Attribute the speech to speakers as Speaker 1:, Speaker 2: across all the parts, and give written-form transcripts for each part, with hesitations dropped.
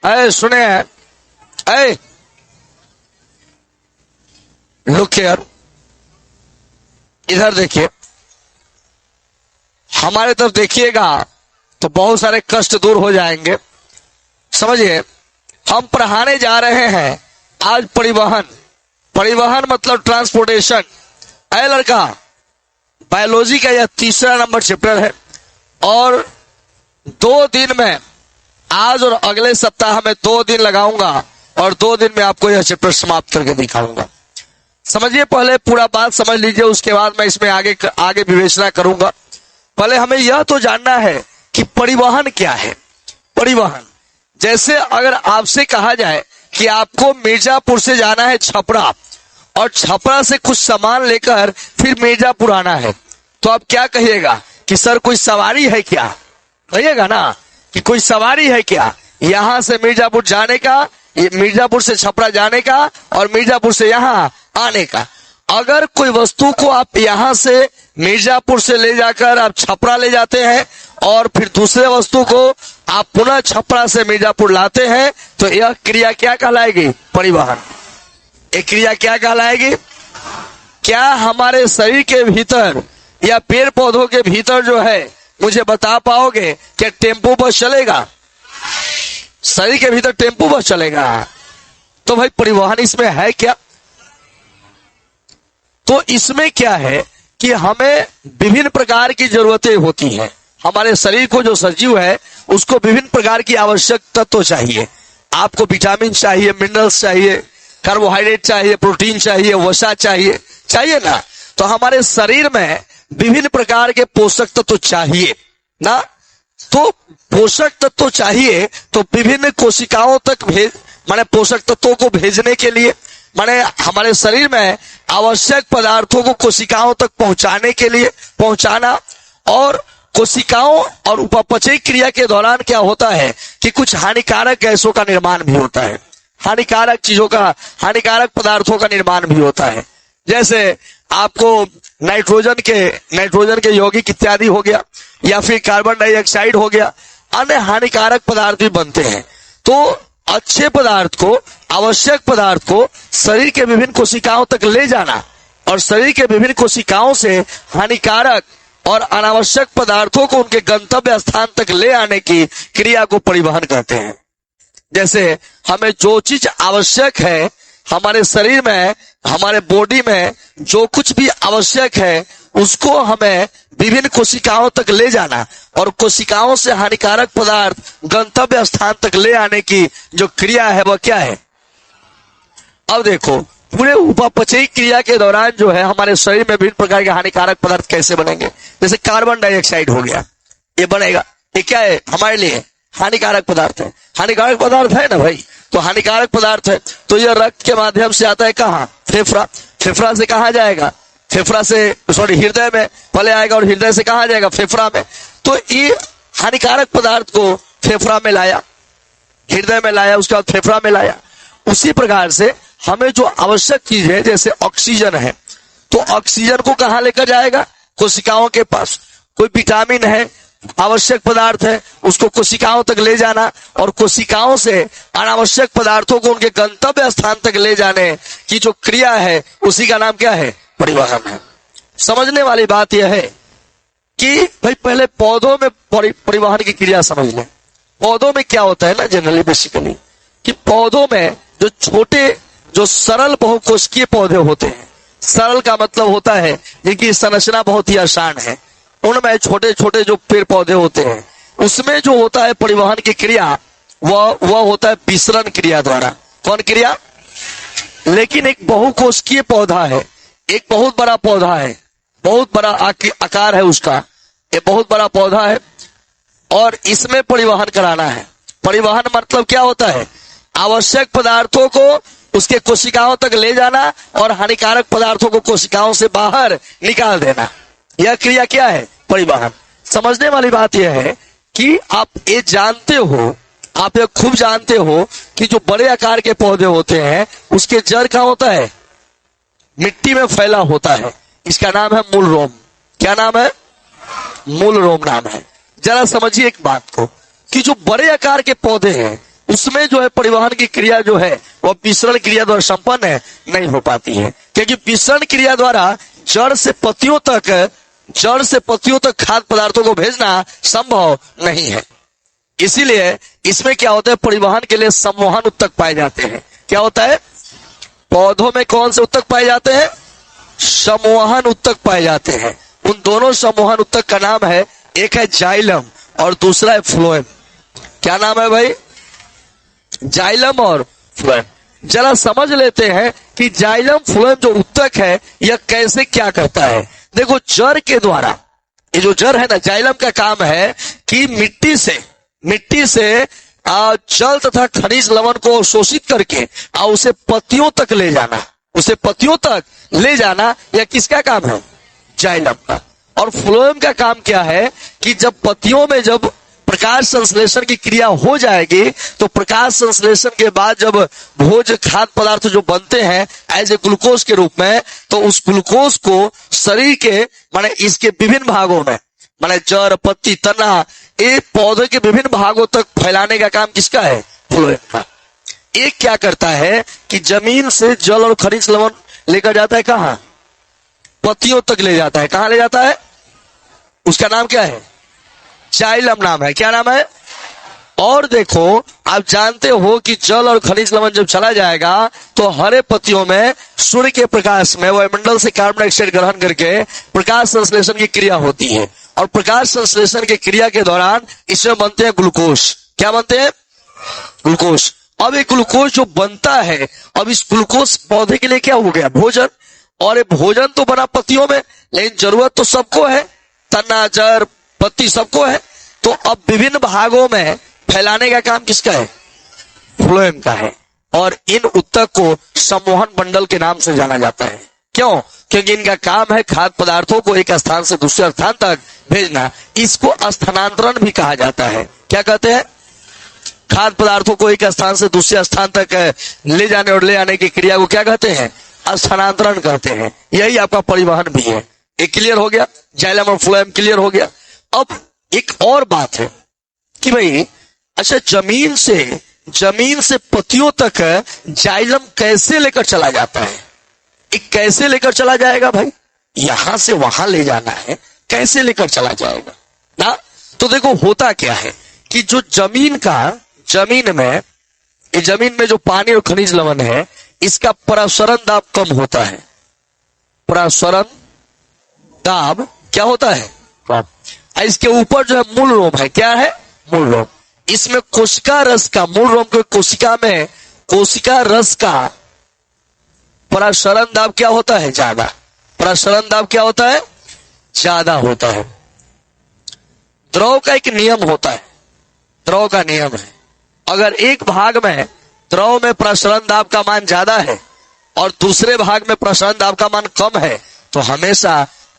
Speaker 1: अरे सुने हैं, अरे लुक हियर, इधर देखिए, हमारे तरफ देखिएगा तो बहुत सारे कष्ट दूर हो जाएंगे। समझिए, हम पढ़ाने जा रहे हैं आज परिवहन। परिवहन मतलब ट्रांसपोर्टेशन। अरे लड़का, बायोलॉजी का यह तीसरा नंबर चैप्टर है और 2 दिन में, आज और अगले सप्ताह में 2 दिन लगाऊंगा और 2 दिन में आपको यह चैप्टर समाप्त करके दिखाऊंगा। समझिए, पहले पूरा बात समझ लीजिए, उसके बाद मैं इसमें आगे विवेचना करूंगा। पहले हमें यह तो जानना है कि परिवहन क्या है। परिवहन, जैसे अगर आपसे कहा जाए कि आपको मिर्जापुर से जाना है छपरा और छपरा से कुछ सामान लेकर फिर मिर्जापुर आना है, तो आप क्या कहिएगा कि सर कोई सवारी है क्या? कहिएगा ना कि कोई सवारी है क्या, यहां से मिर्जापुर जाने का, मिर्जापुर से छपरा जाने का और मिर्जापुर से यहां आने का। अगर कोई वस्तु को आप यहां से मिर्जापुर से ले जाकर आप छपरा ले जाते हैं और फिर दूसरे वस्तु को आप पुनः छपरा से मिर्जापुर लाते हैं, तो यह क्रिया क्या कहलाएगी? परिवहन। एक क्रिया क्या कहलाएगी? क्या हमारे शरीर के भीतर या पेड़ पौधों के भीतर जो है, मुझे बता पाओगे क्या टेम्पो बस चलेगा? शरीर के भीतर टेम्पो बस चलेगा? तो भाई परिवहन इसमें है क्या? तो इसमें क्या है कि हमें विभिन्न प्रकार की जरूरतें होती हैं। हमारे शरीर को, जो सजीव है, उसको विभिन्न प्रकार की आवश्यक तत्व चाहिए। आपको विटामिन चाहिए, मिनरल्स चाहिए, कार्बोहाइड्रेट चाहिए, प्रोटीन चाहिए, वसा चाहिए, चाहिए ना? तो हमारे शरीर में विभिन्न प्रकार के पोषक तत्व चाहिए ना? तो पोषक तत्व चाहिए तो विभिन्न कोशिकाओं तक माने पोषक तत्वों को भेजने के लिए, माने हमारे शरीर में आवश्यक पदार्थों को कोशिकाओं तक पहुंचाने के लिए, पहुंचाना। और कोशिकाओं और उपापचय क्रिया के दौरान क्या होता है कि कुछ हानिकारक गैसों का निर्माण भी होता है, हानिकारक चीजों का, हानिकारक पदार्थों का निर्माण भी होता है। जैसे आपको नाइट्रोजन के यौगिक इत्यादि हो गया, या फिर कार्बन डाइऑक्साइड हो गया, अन्य हानिकारक पदार्थ भी बनते हैं। तो अच्छे पदार्थ को, आवश्यक पदार्थ को शरीर के विभिन्न कोशिकाओं तक ले जाना और शरीर के विभिन्न कोशिकाओं से हानिकारक और अनावश्यक पदार्थों को उनके गंतव्य स्थान तक ले आने की क्रिया को परिवहन कहते हैं। जैसे हमें जो चीज आवश्यक है हमारे शरीर में, हमारे बॉडी में जो कुछ भी आवश्यक है, उसको हमें विभिन्न कोशिकाओं तक ले जाना और कोशिकाओं से हानिकारक पदार्थ गंतव्य स्थान तक ले आने की जो क्रिया है वह क्या है? अब देखो, पूरे उपापचयी क्रिया के दौरान जो है हमारे शरीर में विभिन्न प्रकार के हानिकारक पदार्थ कैसे बनेंगे? जैसे कार्बन डाइऑक्साइड हो गया, ये बनेगा, ये क्या है? हमारे लिए हानिकारक पदार्थ है। हानिकारक पदार्थ है ना भाई, तो हानिकारक पदार्थ है तो यह रक्त के माध्यम से आता है कहाँ? फेफड़ा। फेफड़ा से कहाँ जाएगा? फेफड़ा से, सॉरी, हृदय में पहले आएगा और हृदय से कहाँ जाएगा? फेफड़ा में। तो ये हानिकारक पदार्थ को फेफड़ा में लाया, हृदय में लाया, उसके बाद फेफड़ा में लाया। उसी प्रकार से हमें जो आवश्यक चीज है, जैसे ऑक्सीजन है, तो ऑक्सीजन को कहाँ लेकर जाएगा? कोशिकाओं के पास। कोई विटामिन है, आवश्यक पदार्थ है, उसको कोशिकाओं तक ले जाना और कोशिकाओं से अनावश्यक पदार्थों को उनके गंतव्य स्थान तक ले जाने की जो क्रिया है, उसी का नाम क्या है? परिवहन है। समझने वाली बात यह है कि भाई पहले पौधों में परिवहन की क्रिया समझ लें। पौधों में क्या होता है ना, जनरली बेसिकली, कि पौधों में जो छोटे, जो सरल बहुकोशिकीय पौधे होते हैं, सरल का मतलब होता है जिनकी संरचना बहुत ही आसान है, उनमें छोटे छोटे जो पेड़ पौधे होते हैं, उसमें जो होता है परिवहन की क्रिया, वह होता है विसरण क्रिया द्वारा। कौन क्रिया? लेकिन एक बहुकोशिकीय पौधा है, एक बहुत बड़ा पौधा है, बहुत बड़ा आकार है उसका, ये बहुत बड़ा पौधा है और इसमें परिवहन कराना है। परिवहन मतलब क्या होता है? आवश्यक पदार्थों को उसके कोशिकाओं तक ले जाना और हानिकारक पदार्थों को कोशिकाओं से बाहर निकाल देना। यह क्रिया क्या है? परिवहन। समझने वाली बात यह है कि आप ये जानते हो, आप ये खूब जानते हो कि जो बड़े आकार के पौधे होते हैं उसके जड़ कहाँ होता है? मिट्टी में फैला होता है। इसका नाम है मूल रोम। क्या नाम है? मूल रोम नाम है। जरा समझिए एक बात को कि जो बड़े आकार के पौधे हैं उसमें जो है परिवहन की क्रिया जो है वह विसरण क्रिया द्वारा संपन्न नहीं हो पाती है, क्योंकि विसरण क्रिया द्वारा जड़ से पत्तियों तक खाद्य पदार्थों को भेजना संभव नहीं है। इसीलिए इसमें क्या होता है, परिवहन के लिए संवहन उत्तक पाए जाते हैं। क्या होता है, पौधों में कौन से उत्तक पाए जाते हैं, संवहन उत्तक पाए जाते हैं। उन दोनों संवहन उत्तक का नाम है, एक है जाइलम और दूसरा है फ्लोएम। क्या नाम है भाई, जाइलम और फ्लोएम। जरा समझ लेते हैं कि जाइलम फ्लोएम जो उत्तक है यह कैसे क्या करता है। देखो, जड़ के द्वारा, ये जो जड़ है ना, जाइलम का काम है कि मिट्टी से जल तथा खनिज लवण को शोषित करके उसे पत्तियों तक ले जाना, यह किसका काम है, जाइलम का। और फ्लोएम का काम क्या है कि जब पत्तियों में जब प्रकाश संश्लेषण की क्रिया हो जाएगी तो प्रकाश संश्लेषण के बाद जब भोज्य खाद्य पदार्थ जो बनते हैं एज ए ग्लूकोज के रूप में, तो उस ग्लूकोज को शरीर के माने इसके विभिन्न भागों में, माने जड़, पत्ती, तना, ये पौधे के विभिन्न भागों तक फैलाने का काम किसका है, फ्लोएम का। एक क्या करता है कि जमीन से जल और खनिज लवण लेकर जाता है, कहां, पत्तियों तक ले जाता है। कहां ले जाता है, उसका नाम क्या है, जाइलम नाम है। क्या नाम है। और देखो, आप जानते हो कि जल और खनिज लवण जब चला जाएगा तो हरे पत्तियों में सूर्य के प्रकाश में वायुमंडल से कार्बन डाइऑक्साइड ग्रहण करके प्रकाश संश्लेषण की क्रिया होती है, और प्रकाश संश्लेषण की क्रिया के दौरान इसमें बनते हैं ग्लूकोज। क्या बनते हैं, ग्लूकोज। अब ये ग्लूकोज जो बनता है, अब इस ग्लूकोज पौधे के लिए क्या हो गया, भोजन। और ये भोजन तो बना पत्तियों में, लेकिन जरूरत तो सबको है, तना, जड़, पत्ती सबको है। तो अब विभिन्न भागों में फैलाने का काम किसका है, फ्लोएम का है। और इन उत्तक को संवहन मंडल के नाम से जाना जाता है। क्यों, क्योंकि इनका काम है खाद्य पदार्थों को एक स्थान से दूसरे स्थान तक भेजना। इसको स्थानांतरण भी कहा जाता है। क्या कहते हैं, खाद्य पदार्थों को एक स्थान से दूसरे स्थान तक ले जाने और ले आने की क्रिया को क्या कहते हैं, स्थानांतरण कहते हैं। यही आपका परिवहन भी है। ये क्लियर हो गया, जाइलम और फ्लोएम क्लियर हो गया। अब एक और बात है कि भाई, अच्छा, जमीन से पत्तियों तक जाइलम कैसे लेकर चला जाता है, एक कैसे लेकर चला जाएगा भाई, यहां से वहां ले जाना है, कैसे लेकर चला जाएगा ना। तो देखो, होता क्या है कि जो जमीन में जो पानी और खनिज लवण है, इसका परासरण दाब कम होता है। परासरण दाब क्या होता है, इसके ऊपर जो है मूल रोम है। क्या है, मूल रोम। इसमें कोशिका रस का, मूल रोम के कोशिका में कोशिका रस का परासरण दाब क्या होता है, ज्यादा। परासरण दाब क्या होता है, ज्यादा होता है। द्रव का एक नियम होता है, द्रव का नियम है, अगर एक भाग में द्रव में प्रसरण दाब का मान ज्यादा है और दूसरे भाग में प्रसरण दाब का मान कम है, तो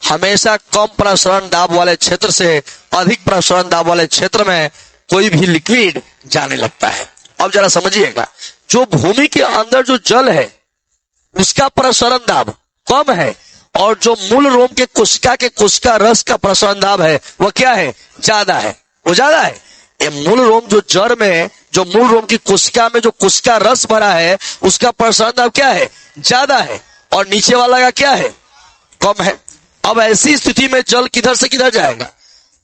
Speaker 1: हमेशा कम प्रसरण दाब वाले क्षेत्र से अधिक प्रसरण दाब वाले क्षेत्र में कोई भी लिक्विड जाने लगता है। अब जरा समझिएगा, जो भूमि के अंदर जो जल है उसका प्रसरण दाब कम है, और जो मूल रोम के कोशिका रस का प्रसरण दाब है वह क्या है, ज्यादा है। वो ज्यादा है। ये मूल रोम जो जड़ में, जो मूल रोम की कोशिका में जो कोशिका रस भरा है, उसका प्रसरण दाब क्या है, ज्यादा है, और नीचे वाला का क्या है, कम है। अब ऐसी स्थिति में जल किधर से किधर जाएगा,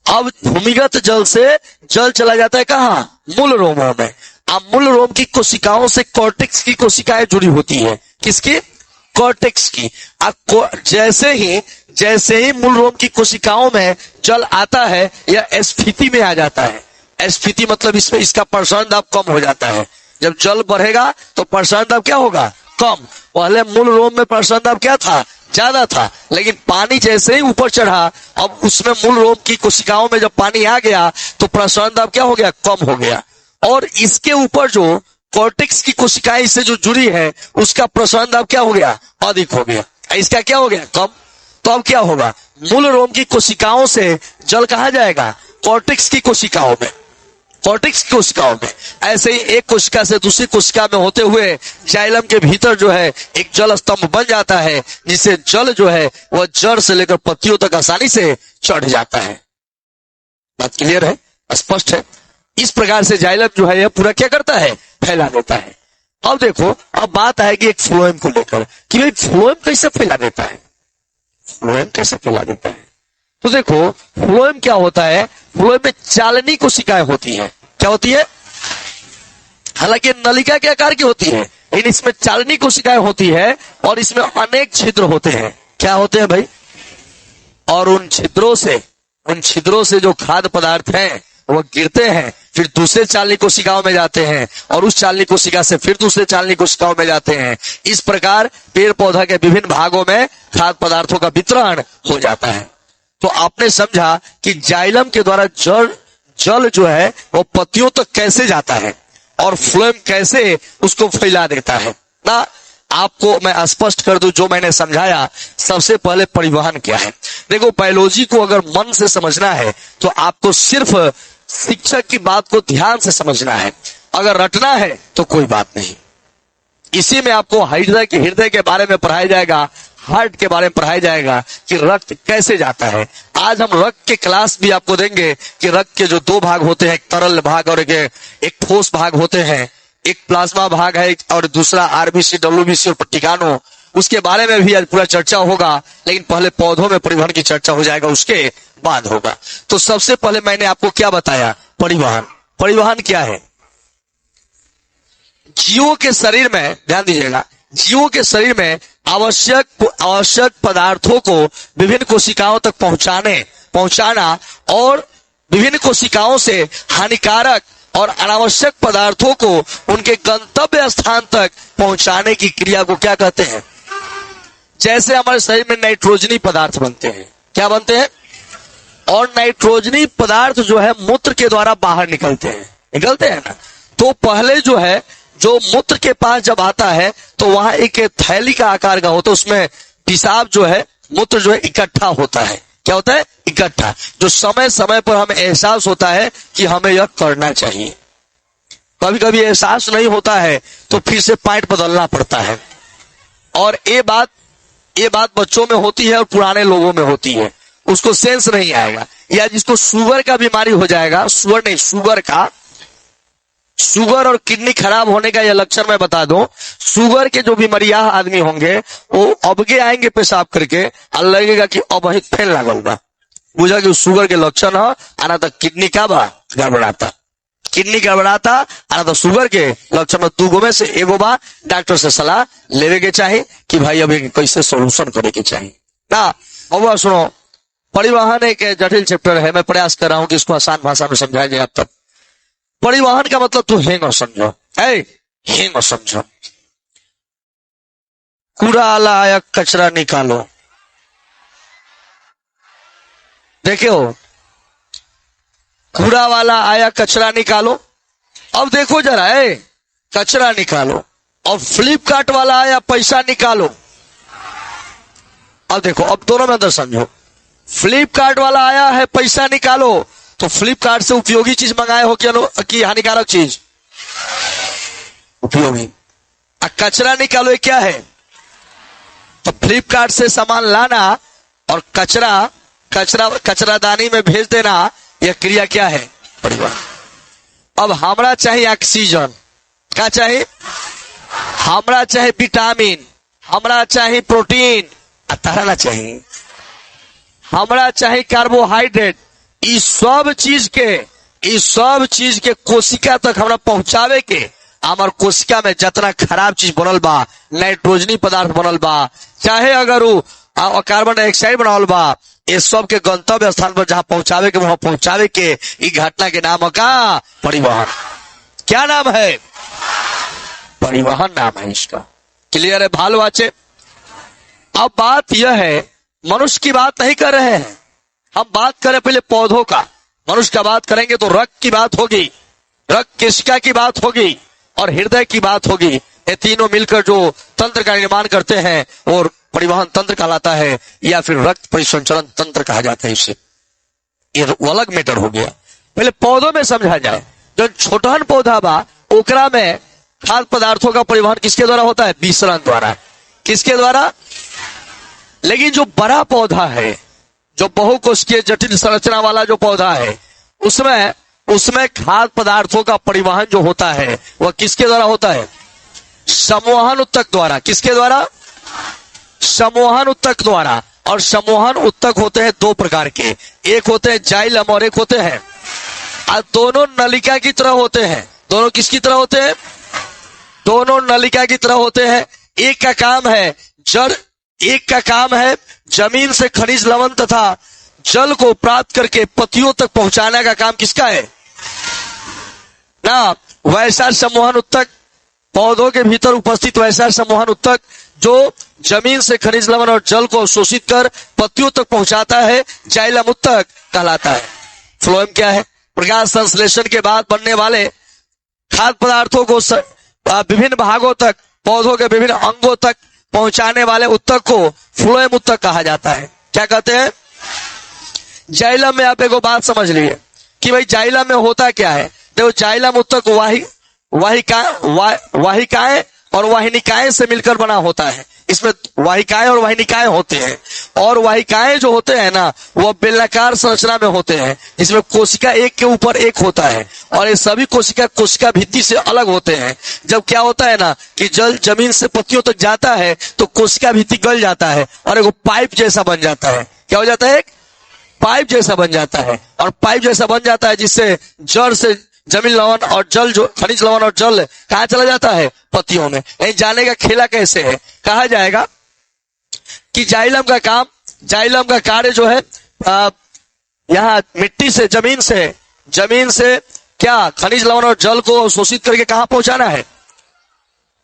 Speaker 1: अब भूमिगत जल से जल चला जाता है कहां, मूल रोमों में। अब मूल रोम की कोशिकाओं से कॉर्टेक्स की कोशिकाएं जुड़ी होती है। किसकी, कॉर्टेक्स की। अब जैसे ही मूल रोम की कोशिकाओं में जल आता है, यह स्फीति में आ जाता है। स्फीति मतलब इसमें इसका प्रसरण दाब कम हो जाता है। जब जल बढ़ेगा तो प्रसरण दाब क्या होगा, कम। पहले मूल रोम में प्रसरण दाब क्या था, ज्यादा था, लेकिन पानी जैसे ही ऊपर चढ़ा, अब उसमें मूल रोम की कोशिकाओं में जब पानी आ गया तो प्रसरण दाब क्या हो गया, कम हो गया। और इसके ऊपर जो कॉर्टेक्स की कोशिकाएं इससे जो जुड़ी है, उसका प्रसरण दाब क्या हो गया, अधिक हो गया। इसका क्या हो गया, कम। तो अब क्या होगा, मूल रोम की कोशिकाओं से जल कहां जाएगा, कॉर्टेक्स की कोशिकाओं में। कॉर्टेक्स की कोशिकाओं में ऐसे ही एक कोशिका से दूसरी कोशिका में होते हुए जाइलम के भीतर जो है एक जल स्तंभ बन जाता है, जिससे जल जो है वह जड़ से लेकर पत्तियों तक आसानी से चढ़ जाता है। बात क्लियर है, स्पष्ट है। इस प्रकार से जाइलम जो है यह पूरा क्या करता है, फैला देता है। अब देखो, अब बात आएगी एक फ्लोएम को लेकर कि भाई फ्लोएम कैसे फैला देता है, फ्लोएम कैसे फैला देता है। तो देखो फ्लोएम क्या होता है, फ्लोएम में चालनी कोशिकाएं होती है। क्या होती है? हालांकि नलिका के आकार की होती है, लेकिन इसमें चालनी कोशिकाएं होती है और इसमें अनेक छिद्र होते हैं। क्या होते हैं भाई? और उन छिद्रों से जो खाद्य पदार्थ हैं वो गिरते हैं, फिर दूसरे चालनी कोशिकाओं में जाते हैं और उस चालनी कोशिका से फिर दूसरे चालनी कोशिकाओं में जाते हैं। इस प्रकार पेड़ पौधा के विभिन्न भागों में खाद्य पदार्थों का वितरण हो जाता है। तो आपने समझा कि जाइलम के द्वारा जल जो है वो पत्तियों तक कैसे जाता है और फ्लोएम कैसे उसको फैला देता है ना। आपको मैं स्पष्ट कर दूं जो मैंने समझाया। सबसे पहले परिवहन क्या है। देखो बायोलॉजी को अगर मन से समझना है तो आपको सिर्फ शिक्षक की बात को ध्यान से समझना है, अगर रटना है तो कोई बात नहीं। इसी में आपको हृदय के बारे में पढ़ाया जाएगा, हार्ट के बारे में पढ़ाया जाएगा कि रक्त कैसे जाता है। आज हम रक्त के क्लास भी आपको देंगे कि रक्त के जो दो भाग होते हैं, एक तरल भाग और एक ठोस भाग होते हैं, एक प्लाज्मा भाग है और दूसरा आरबीसी, डब्ल्यूबीसी और पट्टिकानो, उसके बारे में भी आज पूरा चर्चा होगा। लेकिन पहले पौधों में परिवहन की चर्चा हो जाएगा, उसके बाद होगा। तो सबसे पहले मैंने आपको क्या बताया, परिवहन। परिवहन क्या है? जीवों के शरीर में, ध्यान दीजिएगा, जीवों के शरीर में आवश्यक पदार्थों को विभिन्न कोशिकाओं तक पहुंचाना और विभिन्न कोशिकाओं से हानिकारक और अनावश्यक पदार्थों को उनके गंतव्य स्थान तक पहुंचाने की क्रिया को क्या कहते हैं? जैसे हमारे शरीर में नाइट्रोजनी पदार्थ बनते हैं। क्या बनते हैं? और नाइट्रोजनी पदार्थ जो है मूत्र के द्वारा बाहर निकलते हैं ना। तो पहले जो है, जो मूत्र के पास जब आता है तो वहां एक थैली का आकार का होता है, उसमें पेशाब जो है, मूत्र जो है इकट्ठा होता है। क्या होता है? इकट्ठा, जो समय समय पर हमें एहसास होता है कि हमें यह करना चाहिए। कभी कभी एहसास नहीं होता है तो फिर से पैंट बदलना पड़ता है। और ये बात बच्चों में होती है और पुराने लोगों में होती है, उसको सेंस नहीं आएगा। या जिसको शुगर का बीमारी हो जाएगा, शुगर और किडनी खराब होने का यह लक्षण मैं बता दूं। शुगर के जो बीमारियां आदमी होंगे वो अबगे आएंगे पेशाब करके और लगेगा कि अब वही फेल लागल बा, बुझा कि शुगर के लक्षण है। आना तो किडनी का बा गड़बड़ाता, आना तो शुगर के लक्षण में दू गो में से एगो बा। डॉक्टर से सलाह लेवे के चाहिए कि भाई अभी कैसे सोल्यूशन करे के चाहिए ना। अब सुनो, परिवहन एक जटिल चैप्टर है, मैं प्रयास कर रहा हूं कि इसको आसान भाषा में समझाया जाए। अब तक परिवहन का मतलब तू हेंग समझो, हेंग समझो। कूड़ा आला आया, कचरा निकालो। देखो, कूड़ा वाला आया, कचरा निकालो। अब देखो जरा, कचरा निकालो। और फ्लिपकार्ट वाला आया, पैसा निकालो। अब देखो, अब दोनों में अंदर समझो। फ्लिपकार्ट वाला आया है, पैसा निकालो, तो फ्लिपकार्ट से उपयोगी चीज मंगाए हो कि हानिकारक चीज? उपयोगी। कचरा निकालो, ये क्या है? तो फ्लिपकार्ट से सामान लाना और कचरादानी में भेज देना, यह क्रिया क्या है? परिवहन। अब हमरा चाहिए ऑक्सीजन, क्या चाहिए? हमरा चाहिए विटामिन, हमरा चाहिए प्रोटीन, तारा ना चाहिए। हमरा चाहिए कार्बोहाइड्रेट। इस सब चीज के कोशिका तक हमरा पहुंचावे के, हमार कोशिका में जितना खराब चीज बनल बा, नाइट्रोजनी पदार्थ बनल बा, चाहे अगर वो कार्बन डाइऑक्साइड बनावल बा, ये सब के गंतव्य स्थान पर जहां पहुंचावे के वहां पहुंचावे के, इस घटना के नाम का परिवहन। क्या नाम है? परिवहन नाम है इसका। क्लियर है भाल वाचे? अब बात यह है, मनुष्य की बात नहीं कर रहे हैं हम, बात करें पहले पौधों का। मनुष्य का बात करेंगे तो रक्त की बात होगी, रक्त केशिका की बात होगी और हृदय की बात होगी। ये तीनों मिलकर जो तंत्र का निर्माण करते हैं और परिवहन तंत्र कहलाता है, या फिर रक्त परिसंचरण तंत्र कहा जाता है। इसे ये अलग मैटर हो गया। पहले पौधों में समझा जाए। जो छोटहन पौधा बा, ओकरा में खाद्य पदार्थों का परिवहन किसके द्वारा होता है? विसरण द्वारा। किसके द्वारा? लेकिन जो बड़ा पौधा है, जो बहुकोशिकीय जटिल संरचना वाला जो पौधा है, उसमें उसमें खाद्य पदार्थों का परिवहन जो होता है वह किसके द्वारा होता है? सम्मोहन उत्तक द्वारा। किसके द्वारा? सम्मोहन उत्तक द्वारा। और सम्मोहन उत्तक होते हैं दो प्रकार के, एक होते हैं जाइलम और एक होते हैं, दोनों नलिका की तरह होते हैं। दोनों किसकी तरह होते हैं? दोनों नलिका की तरह होते हैं। एक का काम है जड़, एक का काम है जमीन से खनिज लवण तथा जल को प्राप्त करके पत्तियों तक पहुंचाने का काम किसका है ना? वैसा सम्मोहन उत्तक, पौधों के भीतर उपस्थित वैसा सम्मोहन उत्तक जो जमीन से खनिज लवण और जल को शोषित कर पत्तियों तक पहुंचाता है, जाइलम उत्तक कहलाता है। फ्लोएम क्या है? प्रकाश संश्लेषण के बाद बनने वाले खाद्य पदार्थों को विभिन्न भागों तक, पौधों के विभिन्न अंगों तक पहुंचाने वाले उत्तक को फ्लोएम उत्तक कहा जाता है। क्या कहते हैं? जाइलम में आप एक बात समझ लीजिए कि भाई जाइलम में होता क्या है। देखो, जाइलम उत्तक वाहिकाएं और वाहिनिकाएं से मिलकर बना होता है। इसमें वाहिकाएं और वाहिनिकाएं होते हैं, और वाहिकाएं जो होते हैं ना वो बेलनाकार संरचना में होते हैं, जिसमें कोशिका एक के ऊपर एक होता है, और ये सभी कोशिका भित्ति से अलग होते हैं। जब क्या होता है ना कि जल जमीन से पत्तियों तक जाता है तो कोशिका भित्ति गल जाता है और एक पाइप जैसा बन जाता है। क्या हो जाता है? एक पाइप जैसा बन जाता है। और पाइप जैसा बन जाता है जिससे जड़ से जमीन लवण और जल, जो खनिज लवण और जल कहाँ चला जाता है? पत्तियों में। नहीं जाने का खेला कैसे है? कहा जाएगा कि जाइलम का कार्य जो है यहाँ मिट्टी से, जमीन से क्या खनिज लवण और जल को शोषित करके कहाँ पहुंचाना है?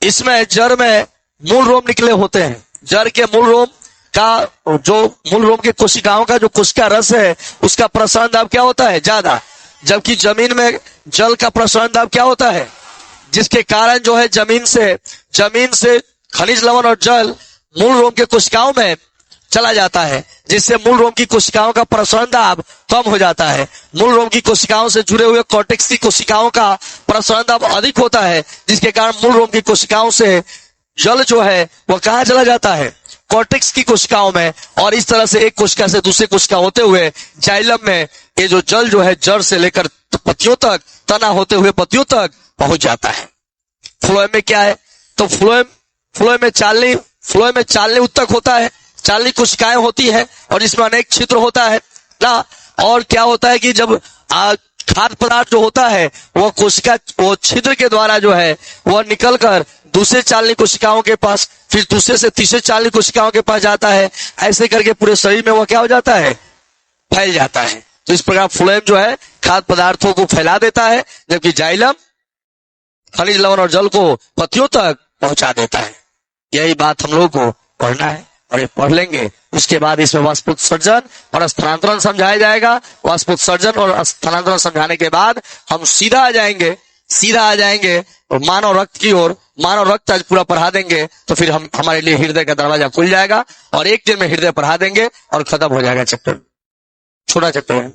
Speaker 1: इसमें जड़ में मूल रोम निकले होते हैं। जड़ के मूल रोम का, जो मूल रोम के कोशिकाओं का जो कोशिका रस है उसका प्रसारण दाब क्या होता है? ज्यादा। जबकि जमीन में जल का प्रसारण दाब क्या होता है? जिसके कारण जो है जमीन से खनिज लवण और जल मूल रोम के कोशिकाओं में चला जाता है, जिससे मूल रोम की कोशिकाओं का प्रसारण दाब कम हो जाता है। मूल रोम की कोशिकाओं से जुड़े हुए कॉर्टेक्स की कोशिकाओं का प्रसारण दाब अधिक होता है, जिसके कारण मूल रोम की कोशिकाओं से जल जो है वह कहाँ चला जाता है? कॉर्टेक्स की कोशिकाओं में। और इस तरह से एक कोशिका से दूसरी कोशिका होते हुए जाइलम में ये जो जल जो है जड़ से लेकर पत्तियों तक, तना होते हुए पत्तियों तक पहुंच जाता है। फ्लोएम में क्या है? तो फ्लोएम में चालनी उत्तक होता है, चालनी कोशिकाएं होती है और इसमें अनेक छिद्र होता है ना। और क्या होता है कि जब खाद्य पदार्थ जो होता है वो छिद्र के द्वारा जो है वह निकलकर दूसरे चालनी कोशिकाओं के पास, फिर दूसरे से तीसरे चालनी कोशिकाओं के पास जाता है। ऐसे करके पूरे शरीर में वो क्या हो जाता है? फैल जाता है। तो इस प्रकार फ्लोएम जो है खाद्य पदार्थों को फैला देता है, जबकि जाइलम खनिज लवण और जल को पत्तियों तक पहुंचा देता है। यही बात हम लोगों को पढ़ना है और ये पढ़ लेंगे। उसके बाद इसमें वाष्पोत्सर्जन और स्थानांतरण समझाया जाएगा। वाष्पोत्सर्जन और स्थानांतरण समझाने के बाद हम सीधा आ जाएंगे मानव रक्त की ओर। मानव रक्त आज पूरा पढ़ा देंगे तो फिर हमारे लिए हृदय का दरवाजा खुल जाएगा और एक दिन में हृदय पढ़ा देंगे और खत्म हो जाएगा चैप्टर। छोटा चैप्टर है।